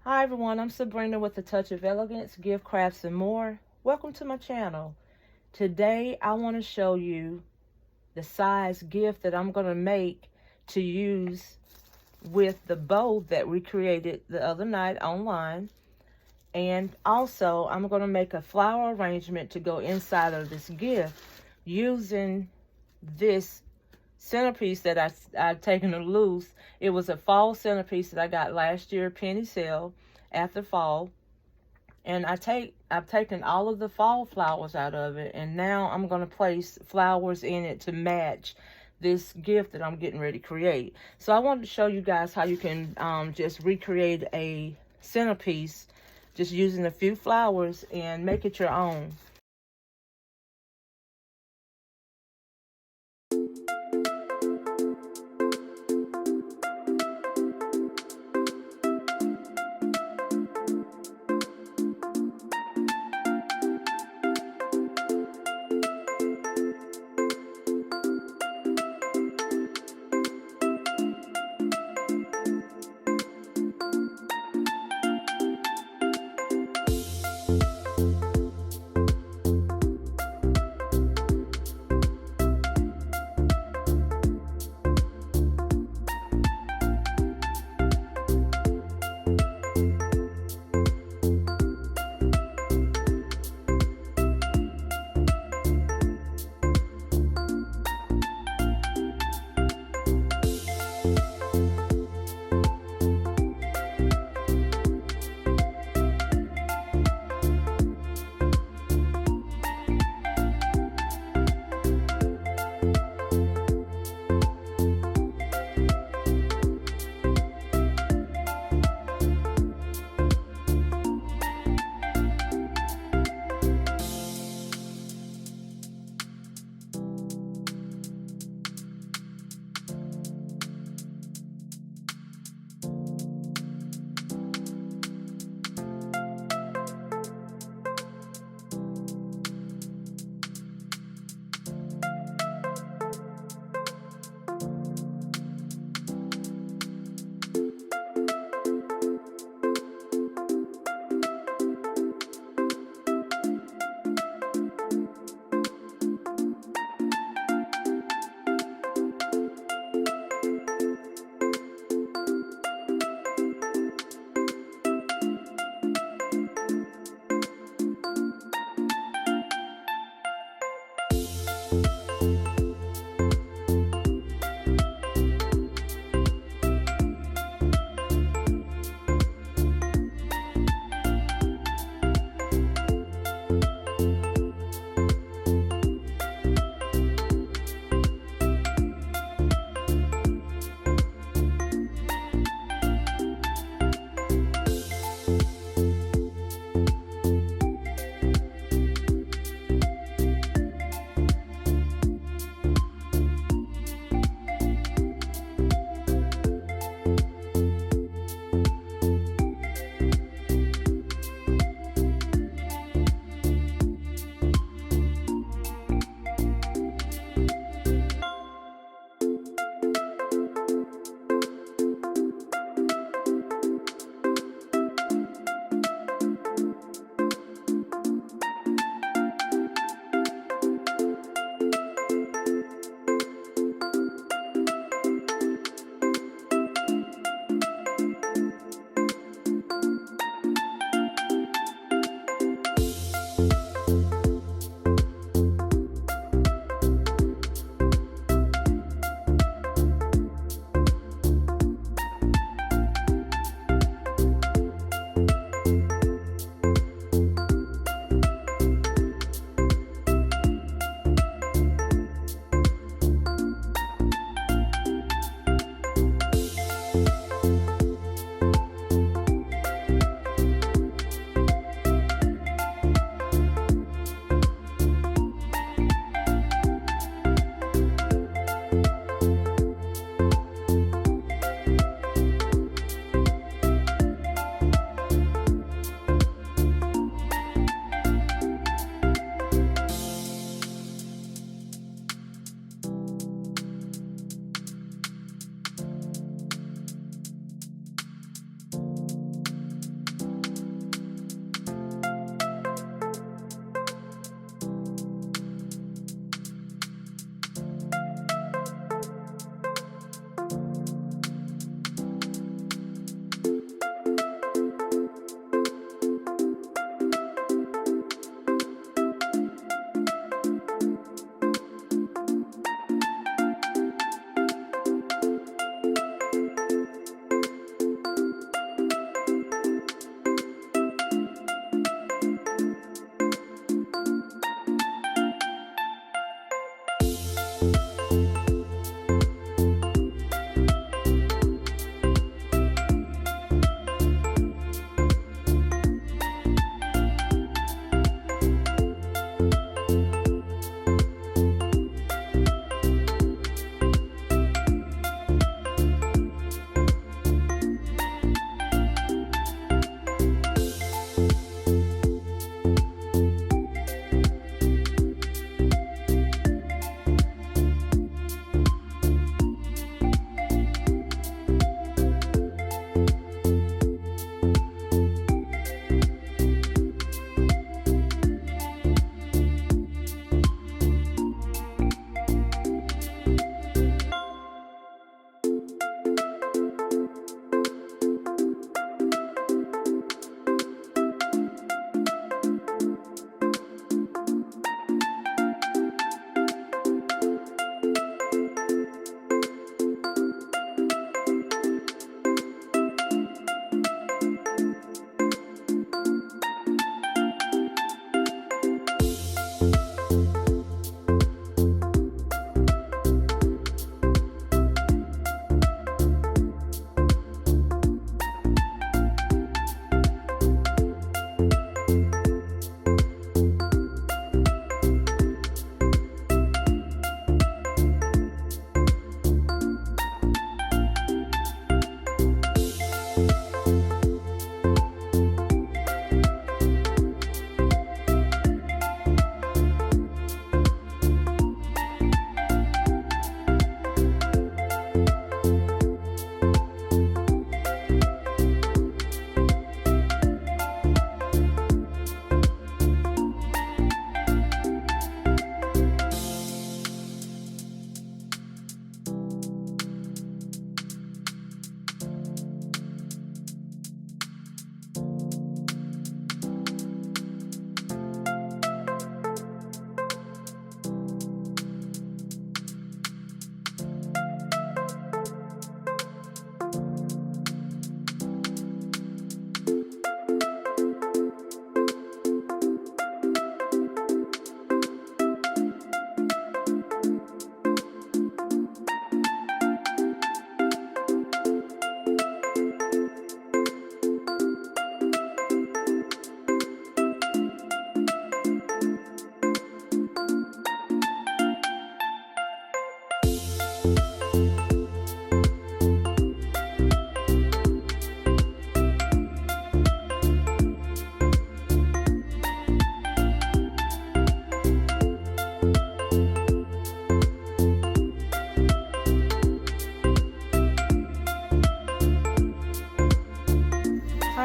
Hi everyone, I'm Sabrina with A Touch of Elegance, Gift Crafts and More. Welcome to my channel. Today I want to show you the size gift that I'm going to make to use with the bow that we created the other night online. And also I'm going to make a flower arrangement to go inside of this gift using this centerpiece that I've taken to loose. It was a fall centerpiece that I got last year, penny sale after fall. And I've taken all of the fall flowers out of it, and now I'm going to place flowers in it to match this gift that I'm getting ready to create. So I wanted to show you guys how you can just recreate a centerpiece just using a few flowers and make it your own.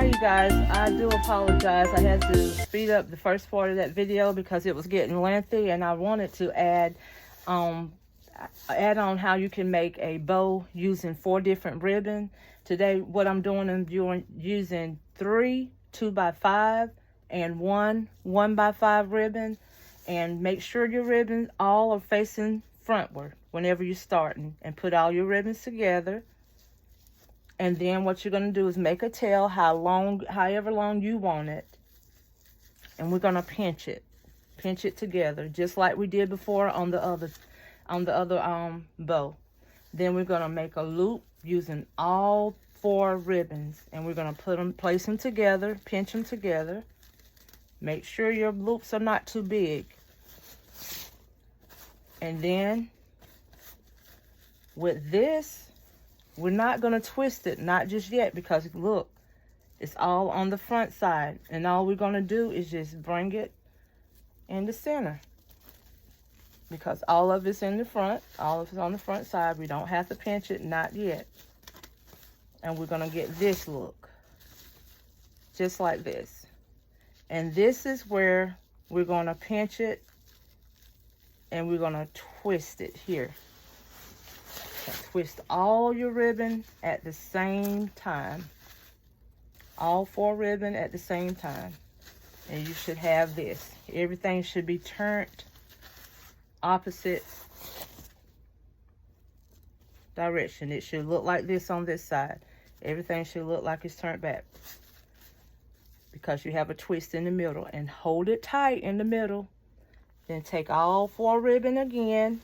Hi you guys, I do apologize. I had to speed up the first part of that video because it was getting lengthy, and I wanted to add on how you can make a bow using 4 different ribbon. Today what I'm doing, using 3 2x5 and 1 1x5 ribbon. And make sure your ribbons all are facing frontward whenever you're starting, and put all your ribbons together. And then what you're going to do is make a tail however long you want it, and we're going to pinch it together just like we did before on the other bow. Then we're going to make a loop using all 4 ribbons, and we're going to place them together, pinch them together. Make sure your loops are not too big. And then with this, we're not going to twist it, not just yet, because look, it's all on the front side. And all we're going to do is just bring it in the center, because all of it's in the front, all of it's on the front side. We don't have to pinch it, not yet. And we're going to get this look, just like this. And this is where we're going to pinch it, and we're going to twist it here. Twist all your ribbon at the same time. All 4 ribbon at the same time. And you should have this. Everything should be turned opposite direction. It should look like this on this side. Everything should look like it's turned back, because you have a twist in the middle. And hold it tight in the middle. Then take all 4 ribbon again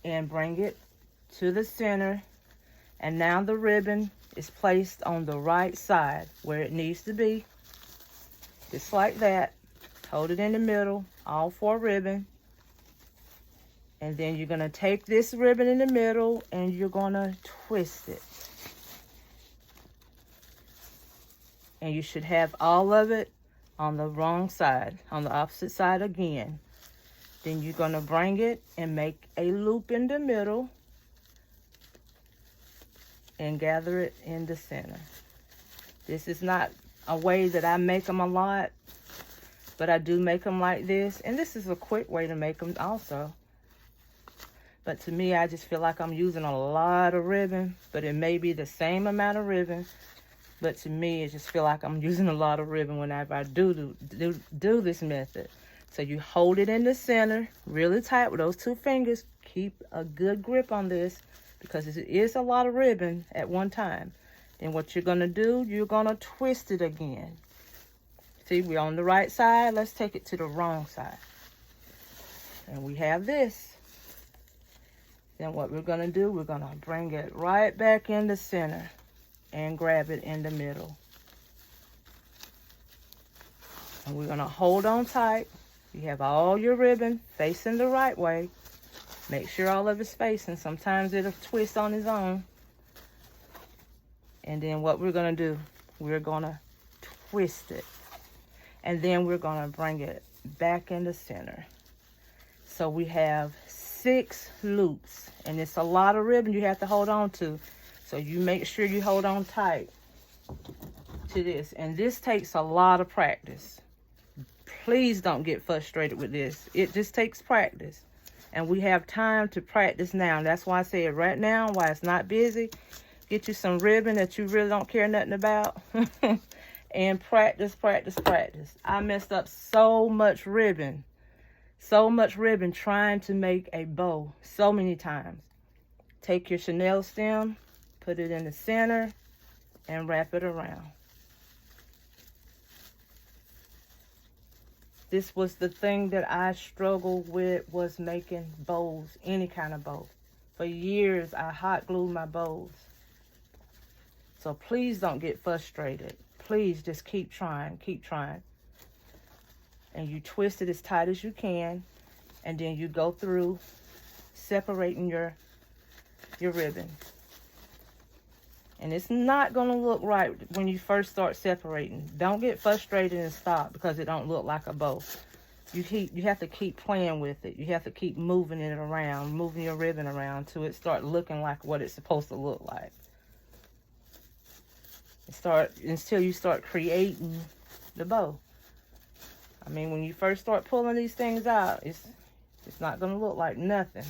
and bring it to the center. And now the ribbon is placed on the right side where it needs to be, just like that. Hold it in the middle, all 4 ribbon. And then you're going to take this ribbon in the middle and you're going to twist it. And you should have all of it on the wrong side, on the opposite side again. Then you're going to bring it and make a loop in the middle and gather it in the center. This is not a way that I make them a lot, but I do make them like this. And this is a quick way to make them also. But to me, I just feel like I'm using a lot of ribbon, but it may be the same amount of ribbon. But to me, it just feel like I'm using a lot of ribbon whenever I do this method. So you hold it in the center really tight with those 2 fingers. Keep a good grip on this, because it is a lot of ribbon at one time. Then what you're going to do, you're going to twist it again. See, we're on the right side. Let's take it to the wrong side. And we have this. Then what we're going to do, we're going to bring it right back in the center and grab it in the middle. And we're going to hold on tight. You have all your ribbon facing the right way. Make sure all of it's facing. Sometimes it'll twist on its own. And then what we're going to do, we're going to twist it. And then we're going to bring it back in the center. So we have 6 loops. And it's a lot of ribbon you have to hold on to. So you make sure you hold on tight to this. And this takes a lot of practice. Please don't get frustrated with this. It just takes practice. And we have time to practice now. That's why I said right now, while it's not busy, get you some ribbon that you really don't care nothing about. And practice, practice, practice. I messed up so much ribbon trying to make a bow so many times. Take your chenille stem, put it in the center, and wrap it around. This was the thing that I struggled with, was making bows, any kind of bow. For years, I hot glued my bows. So please don't get frustrated. Please just keep trying, keep trying. And you twist it as tight as you can, and then you go through separating your ribbon. And it's not going to look right when you first start separating. Don't get frustrated and stop because it don't look like a bow. You have to keep playing with it. You have to keep moving it around, moving your ribbon around till it start looking like what it's supposed to look like. until you start creating the bow. I mean, when you first start pulling these things out, it's not going to look like nothing.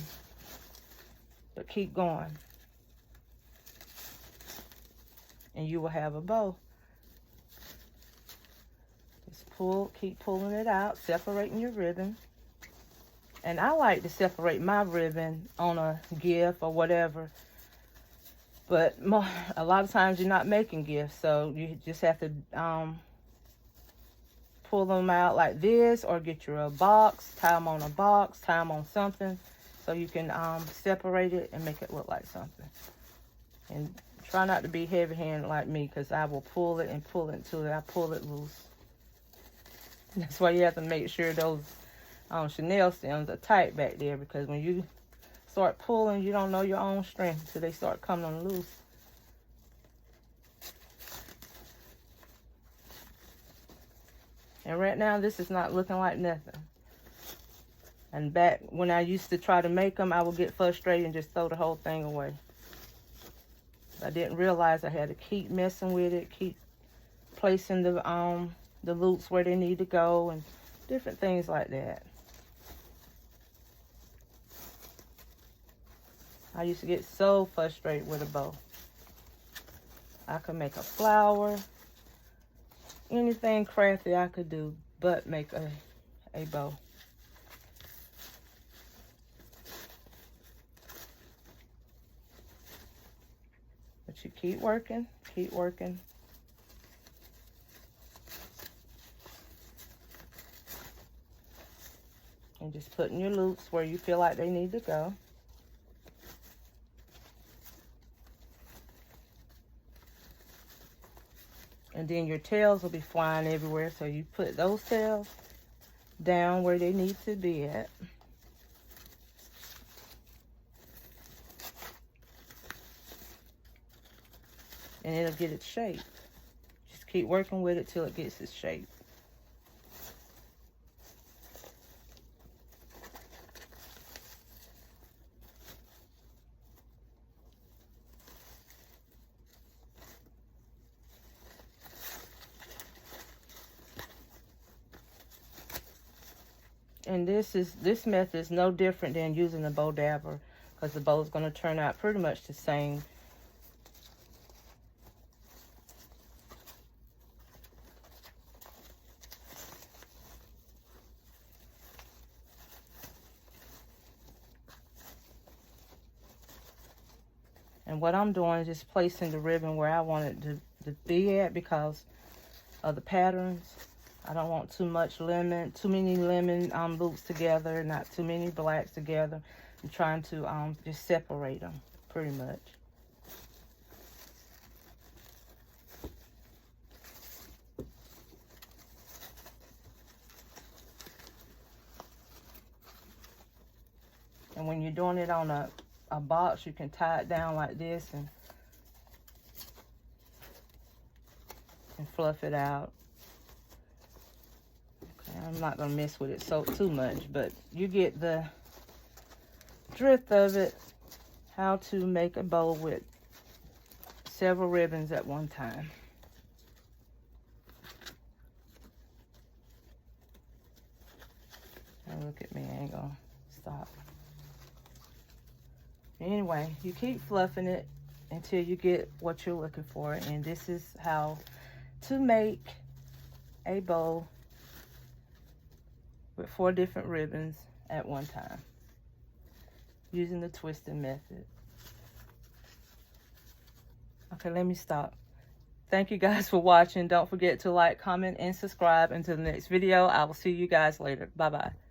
But keep going. And you will have a bow. Just keep pulling it out, separating your ribbon. And I like to separate my ribbon on a gift or whatever. But a lot of times you're not making gifts, so you just have to pull them out like this, or get you a box, tie them on a box, tie them on something, so you can separate it and make it look like something. And try not to be heavy-handed like me, because I will pull it and pull it until I pull it loose. That's why you have to make sure those chenille stems are tight back there, because when you start pulling, you don't know your own strength until they start coming loose. And right now, this is not looking like nothing. And back when I used to try to make them, I would get frustrated and just throw the whole thing away. I didn't realize I had to keep messing with it, keep placing the loops where they need to go, and different things like that. I used to get so frustrated with a bow. I could make a flower, anything crafty I could do, but make a bow. But you keep working, keep working. And just putting your loops where you feel like they need to go. And then your tails will be flying everywhere, so you put those tails down where they need to be at. And it'll get its shape. Just keep working with it till it gets its shape. And this method is no different than using a bow dabber, because the bow is going to turn out pretty much the same. And what I'm doing is just placing the ribbon where I want it to be at, because of the patterns. I don't want too many lemon loops together, not too many blacks together. I'm trying to just separate them pretty much. And when you're doing it on a box, you can tie it down like this and fluff it out. I'm not going to mess with it too much, but you get the drift of it, how to make a bow with several ribbons at one time. Now look at me, I ain't going to stop. Anyway, you keep fluffing it until you get what you're looking for, and this is how to make a bow with 4 different ribbons at one time, using the twisting method. Okay, let me stop. Thank you guys for watching. Don't forget to like, comment, and subscribe. Until the next video, I will see you guys later. Bye-bye.